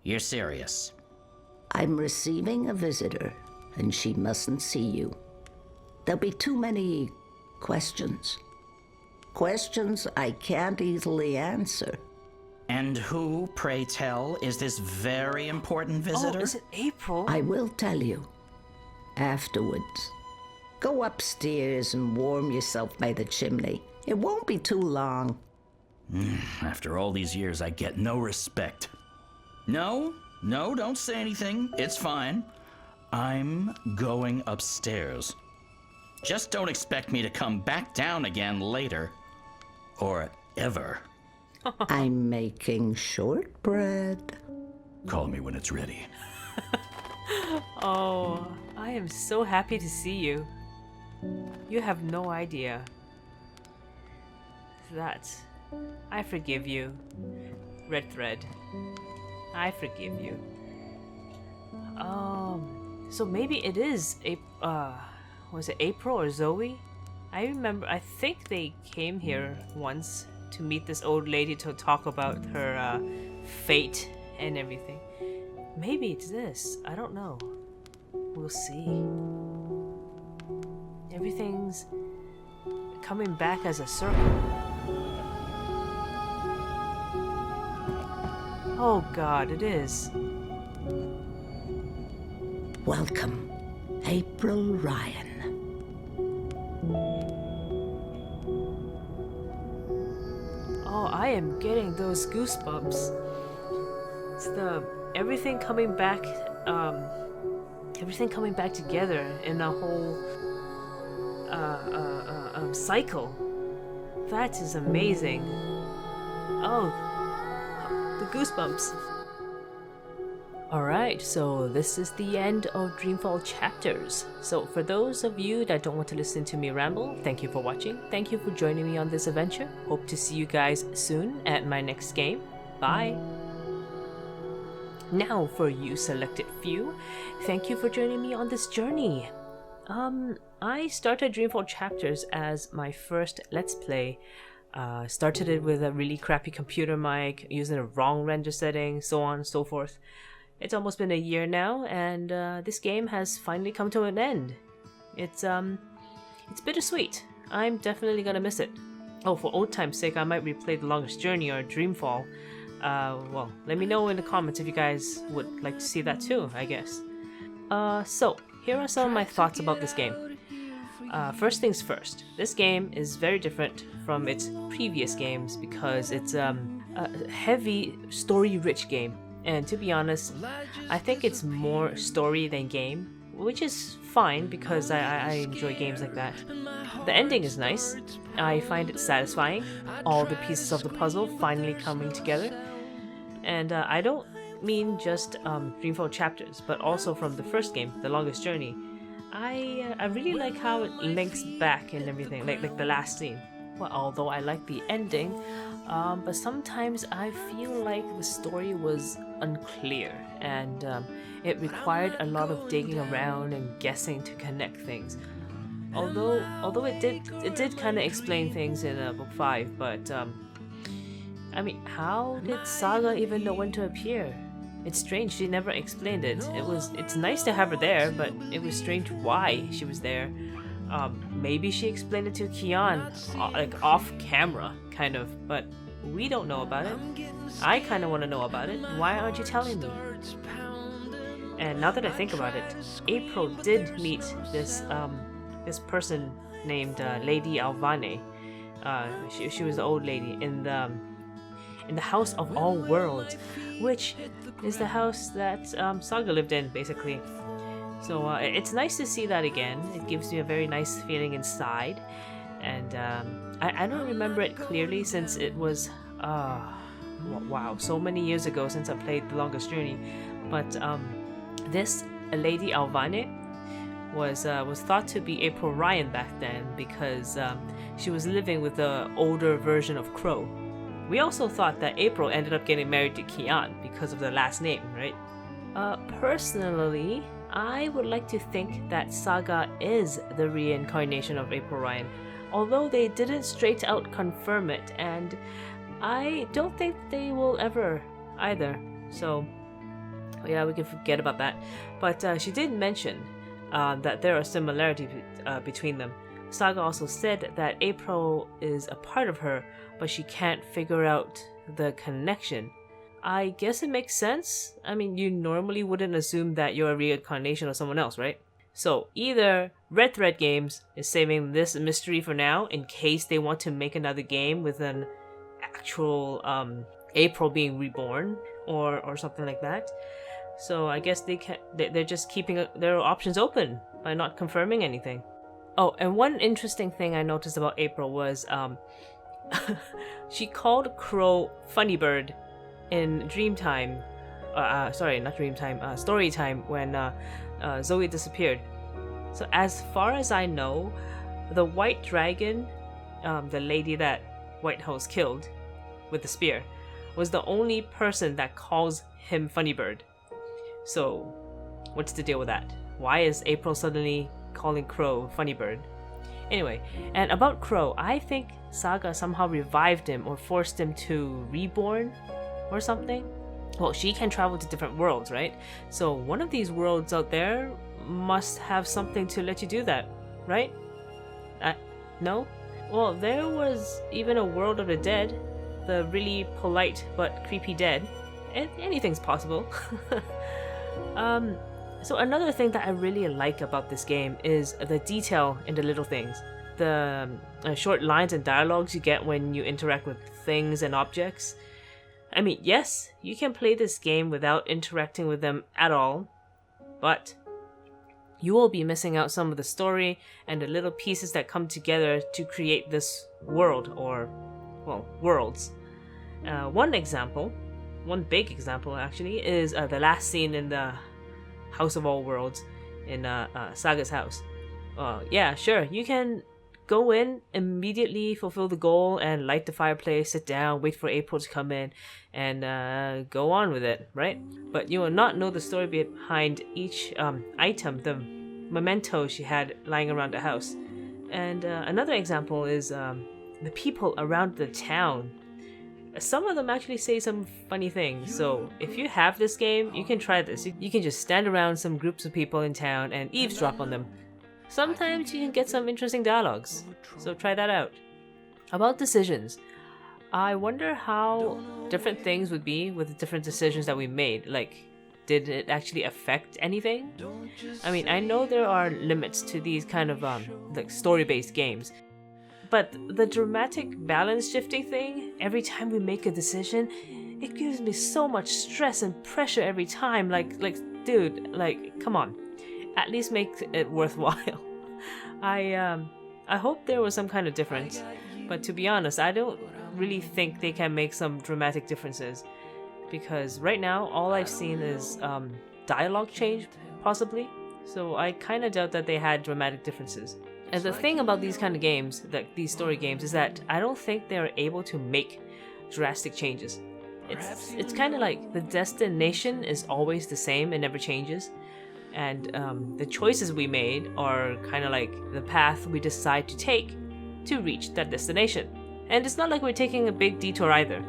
You're serious. I'm receiving a visitor, and she mustn't see you. There'll be too many questions. Questions I can't easily answer. And who, pray tell, is this very important visitor? Oh, is it April? I will tell you. Afterwards. Go upstairs and warm yourself by the chimney. It won't be too long. After all these years, I get no respect. No, don't say anything. It's fine. I'm going upstairs. Just don't expect me to come back down again later. Or ever. I'm making shortbread. Call me when it's ready. Oh, I am so happy to see you. You have no idea. That... I forgive you. Red Thread. I forgive you. So maybe it is was it April or Zoe? I think they came here once to meet this old lady to talk about her fate and everything. Maybe it's this. I don't know. We'll see. Everything's coming back as a circle. Oh God, it is. Welcome, April Ryan. Oh, I am getting those goosebumps. It's the everything coming back together in a whole cycle. That is amazing. Oh, the goosebumps. Alright, so this is the end of Dreamfall Chapters. So for those of you that don't want to listen to me ramble, thank you for watching. Thank you for joining me on this adventure. Hope to see you guys soon at my next game. Bye! Now for you selected few, thank you for joining me on this journey. I started Dreamfall Chapters as my first Let's Play. Started it with a really crappy computer mic, using the wrong render setting, so on and so forth. It's almost been a year now, and this game has finally come to an end. It's bittersweet. I'm definitely gonna miss it. Oh, for old time's sake, I might replay The Longest Journey or Dreamfall. Well, let me know in the comments if you guys would like to see that too, I guess. So, here are some of my thoughts about this game. First things first, this game is very different from its previous games because it's a heavy, story-rich game. And to be honest, I think it's more story than game, which is fine because I enjoy games like that. The ending is nice. I find it satisfying. All the pieces of the puzzle finally coming together. And I don't mean just Dreamfall Chapters, but also from the first game, The Longest Journey. I really like how it links back and everything, like the last scene. Well, although I like the ending, but sometimes I feel like the story was unclear and it required a lot of digging around and guessing to connect things. Although it did kind of explain things in book 5, but I mean, how did Saga even know when to appear? It's strange she never explained it. It's nice to have her there, but it was strange why she was there. Maybe she explained it to Kian, like off camera, kind of, but we don't know about it. I kind of want to know about it. Why aren't you telling me? And now that I think about it, April did meet this person named Lady Alvane. She was the old lady in the House of All Worlds, which is the house that Saga lived in, basically. So it's nice to see that again. It gives me a very nice feeling inside, and I don't remember it clearly since it was wow, so many years ago since I played The Longest Journey. But this Lady Alvane was thought to be April Ryan back then because she was living with the older version of Crow. We also thought that April ended up getting married to Kian because of the last name, right? Personally, I would like to think that Saga is the reincarnation of April Ryan, although they didn't straight out confirm it, and I don't think they will ever either. So yeah, we can forget about that. But she did mention that there are similarities between them. Saga also said that April is a part of her, but she can't figure out the connection. I guess it makes sense. I mean, you normally wouldn't assume that you're a reincarnation of someone else, right? So either Red Thread Games is saving this mystery for now in case they want to make another game with an actual April being reborn or something like that. So I guess they're just keeping their options open by not confirming anything. Oh, and one interesting thing I noticed about April was she called Crow Funny Bird in Dreamtime. Sorry, not Dreamtime. Storytime when Zoe disappeared. So as far as I know, the White Dragon, the lady that Whitehouse killed with the spear, was the only person that calls him Funny Bird. So, what's the deal with that? Why is April suddenly calling Crow Funny Bird? Anyway, and about Crow, I think Saga somehow revived him or forced him to reborn or something. Well, she can travel to different worlds, right? So one of these worlds out there must have something to let you do that, right? No? Well, there was even a world of the dead, the really polite but creepy dead. Anything's possible. So another thing that I really like about this game is the detail in the little things. The short lines and dialogues you get when you interact with things and objects. I mean, yes, you can play this game without interacting with them at all, but you will be missing out some of the story and the little pieces that come together to create this world, or, well, worlds. One big example actually, is the last scene in the House of All Worlds in Saga's house. Yeah, sure, you can go in, immediately fulfill the goal, and light the fireplace, sit down, wait for April to come in, and go on with it, right? But you will not know the story behind each item, the memento she had lying around the house. And another example is the people around the town. Some of them actually say some funny things, so if you have this game, you can try this. You can just stand around some groups of people in town and eavesdrop on them. Sometimes you can get some interesting dialogues, so try that out. About decisions, I wonder how different things would be with the different decisions that we made. Like, did it actually affect anything? I mean, I know there are limits to these kind of like story-based games, but the dramatic balance shifting thing, every time we make a decision, it gives me so much stress and pressure every time. Like, dude, like, come on. At least make it worthwhile. I hope there was some kind of difference, but to be honest, I don't really think they can make some dramatic differences, because right now all I've seen is dialogue change, possibly. So I kind of doubt that they had dramatic differences. And the thing about these kind of games, like these story games, is that I don't think they're able to make drastic changes. It's kind of like the destination is always the same and never changes. And the choices we made are kind of like the path we decide to take to reach that destination. And it's not like we're taking a big detour either.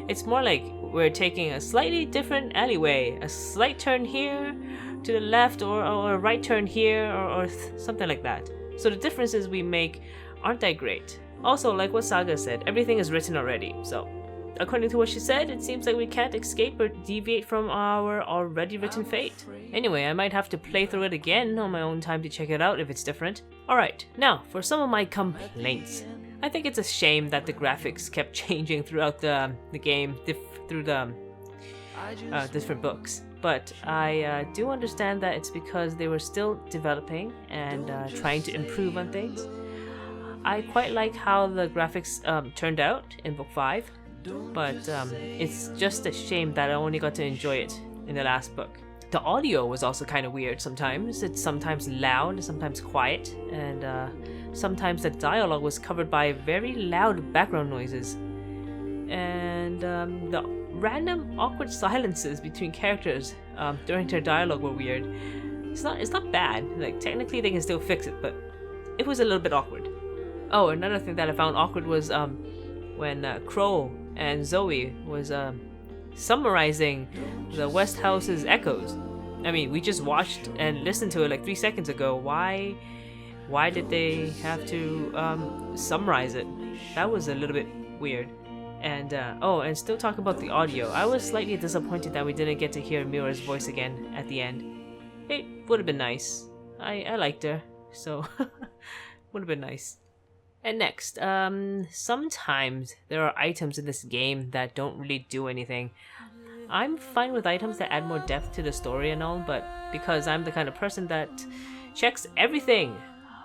It's more like we're taking a slightly different alleyway, a slight turn here to the left, or a right turn here, or something like that. So the differences we make aren't that great. Also, like what Saga said, everything is written already, so according to what she said, it seems like we can't escape or deviate from our already written fate. Anyway, I might have to play through it again on my own time to check it out if it's different. Alright, now for some of my complaints. I think it's a shame that the graphics kept changing throughout the game, through the different books. But I do understand that it's because they were still developing and trying to improve on things. I quite like how the graphics turned out in Book 5, but it's just a shame that I only got to enjoy it in the last book. The audio was also kind of weird sometimes. It's sometimes loud, sometimes quiet, and sometimes the dialogue was covered by very loud background noises. And the random awkward silences between characters during their dialogue were weird. It's not bad. Like, technically they can still fix it, but it was a little bit awkward. Oh, another thing that I found awkward was when Crow and Zoe was summarizing the West House's echoes. I mean, we just watched and listened to it like 3 seconds ago. Why did they have to summarize it? That was a little bit weird. And and still talk about the audio. I was slightly disappointed that we didn't get to hear Mira's voice again at the end. It would have been nice. I liked her, so would have been nice. And next, sometimes there are items in this game that don't really do anything. I'm fine with items that add more depth to the story and all, but because I'm the kind of person that checks everything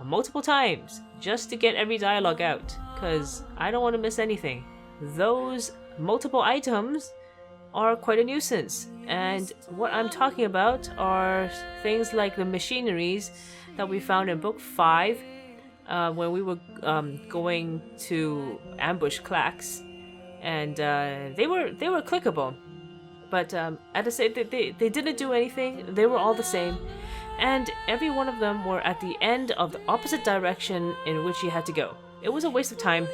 multiple times just to get every dialogue out, because I don't want to miss anything. Those multiple items are quite a nuisance, and what I'm talking about are things like the machineries that we found in Book 5 when we were going to ambush Clax, and they were clickable, but at the same they didn't do anything. They were all the same, and every one of them were at the end of the opposite direction in which you had to go. It was a waste of time.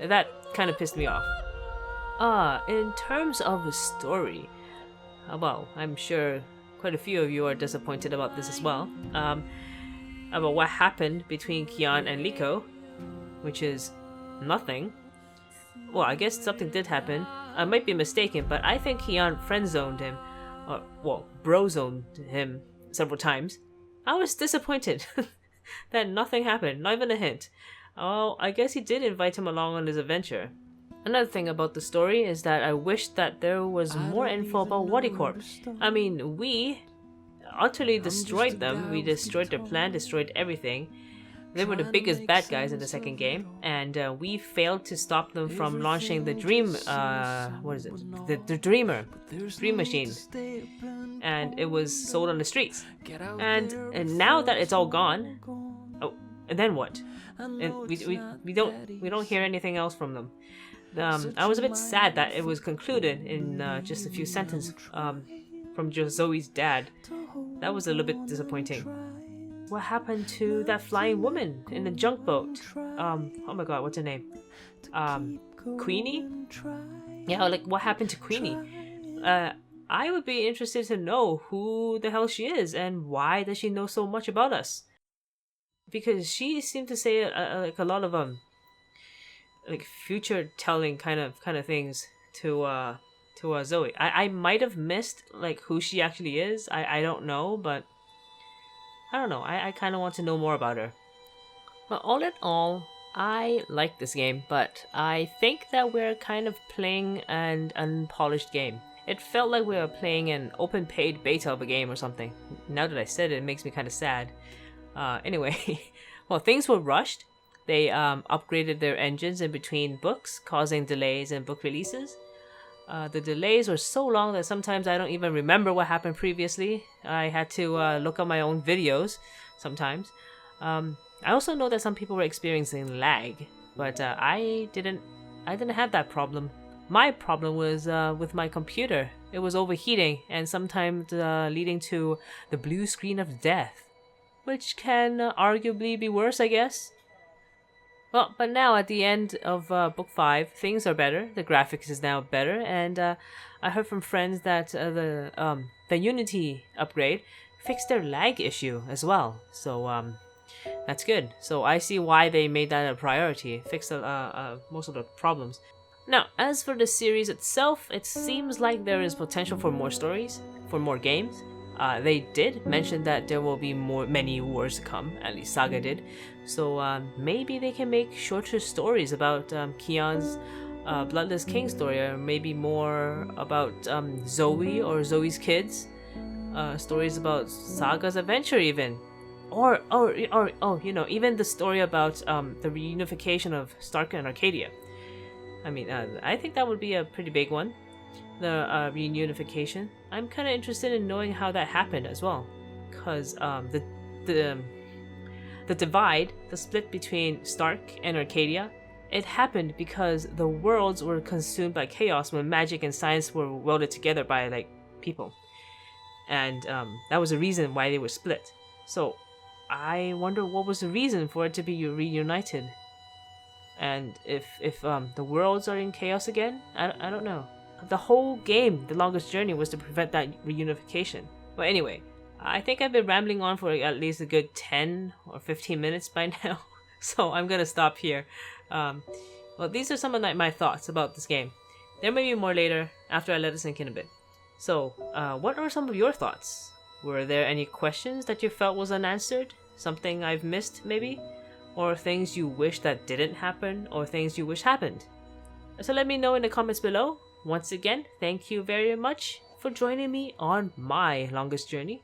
That kind of pissed me off. In terms of the story, well, I'm sure quite a few of you are disappointed about this as well. About what happened between Kian and Liko, which is nothing. Well, I guess something did happen. I might be mistaken, but I think Kian friend-zoned him, or, well, bro-zoned him several times. I was disappointed that nothing happened, not even a hint. Oh, I guess he did invite him along on his adventure. Another thing about the story is that I wish that there was more info about Wadicorp. I mean, we utterly destroyed them. We destroyed their plan, destroyed everything. They were the biggest bad guys in the second game, and we failed to stop them from launching the Dream Machine, and it was sold on the streets. And now that it's all gone, oh, and then what? And we don't hear anything else from them. I was a bit sad that it was concluded in just a few sentences from Zoe's dad. That was a little bit disappointing. What happened to that flying woman in the junk boat? Oh my god, what's her name? Queenie? Yeah, like, what happened to Queenie? I would be interested to know who the hell she is and why does she know so much about us? Because she seemed to say like a lot of like future telling kind of things to Zoe. I might have missed like who she actually is. I don't know, but I don't know. I kind of want to know more about her. But all in all, I like this game, but I think that we're kind of playing an unpolished game. It felt like we were playing an open paid beta of a game or something. Now that I said it, it makes me kind of sad. Anyway, well, things were rushed. They upgraded their engines in between books, causing delays in book releases. The delays were so long that sometimes I don't even remember what happened previously. I had to look up my own videos sometimes. I also know that some people were experiencing lag, but I didn't have that problem. My problem was with my computer. It was overheating and sometimes leading to the blue screen of death, which can arguably be worse, I guess. Well, but now at the end of Book 5, things are better. The graphics is now better, and I heard from friends that the Unity upgrade fixed their lag issue as well. So that's good. So I see why they made that a priority. Fixed most of the problems. Now, as for the series itself, it seems like there is potential for more stories, for more games. They did mention that there will be many wars to come, at least Saga did. So maybe they can make shorter stories about Kion's Bloodless King story, or maybe more about Zoe or Zoe's kids. Stories about Saga's adventure even. Or you know, even the story about the reunification of Stark and Arcadia. I mean, I think that would be a pretty big one. The reunification. I'm kind of interested in knowing how that happened as well, because the divide, the split between Stark and Arcadia, it happened because the worlds were consumed by chaos when magic and science were welded together by like people, and that was the reason why they were split. So I wonder what was the reason for it to be reunited, and if the worlds are in chaos again. I don't know. The whole game, The Longest Journey, was to prevent that reunification. But anyway, I think I've been rambling on for at least a good 10 or 15 minutes by now, so I'm gonna stop here. Well, these are some of my thoughts about this game. There may be more later, after I let it sink in a bit. So, what are some of your thoughts? Were there any questions that you felt was unanswered? Something I've missed, maybe? Or things you wish that didn't happen, or things you wish happened? So let me know in the comments below. Once again, thank you very much for joining me on my longest journey.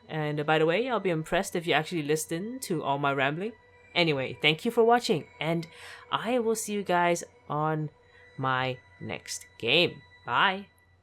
And by the way, I'll be impressed if you actually listen to all my rambling. Anyway, thank you for watching, and I will see you guys on my next game. Bye!